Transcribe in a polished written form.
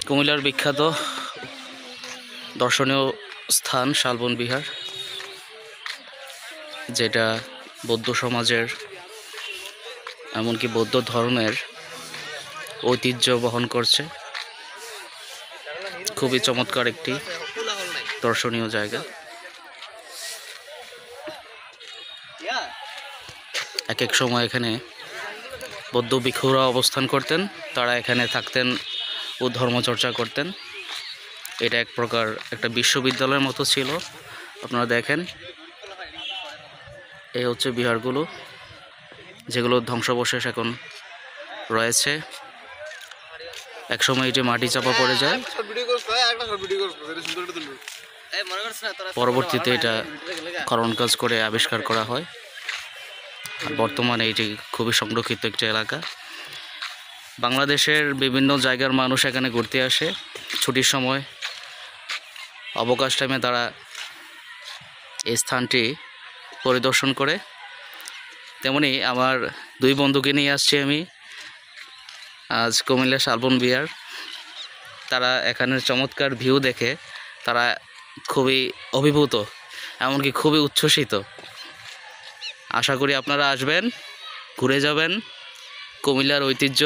কুমিল্লার বিখ্যাত দর্শনীয় স্থান শালবন বিহার, যেটা বৌদ্ধ সমাজের এমনকি বৌদ্ধ ধর্মের ঐতিহ্য বহন করছে। খুবই চমৎকার একটি দর্শনীয় জায়গা। এক এক সময় এখানে বৌদ্ধ ভিক্ষুরা অবস্থান করতেন, তারা এখানে থাকতেন ও ধর্মচর্চা করতেন। এটা এক প্রকার একটা বিশ্ববিদ্যালয়ের মতো ছিল। আপনারা দেখেন, এই হচ্ছে বিহারগুলো, যেগুলো ধ্বংসাবশেষ এখন রয়েছে। একসময় এটি মাটি চাপা পড়ে যায়, পরবর্তীতে এটা খনন কাজ করে আবিষ্কার করা হয়। আর বর্তমানে এটি খুবই সংরক্ষিত একটি এলাকা। বাংলাদেশের বিভিন্ন জায়গার মানুষ এখানে ঘুরতে আসে ছুটির সময়, অবকাশ টাইমে তারা এই স্থানটি পরিদর্শন করে। তেমনি আমার দুই বন্ধুকে নিয়ে আসছি আমি আজ কুমিল্লা শালবন বিহার। তারা এখানের চমৎকার ভিউ দেখে তারা খুবই অভিভূত, এমনকি খুবই উচ্ছ্বসিত। আশা করি আপনারা আসবেন, ঘুরে যাবেন। কুমিল্লার ঐতিহ্য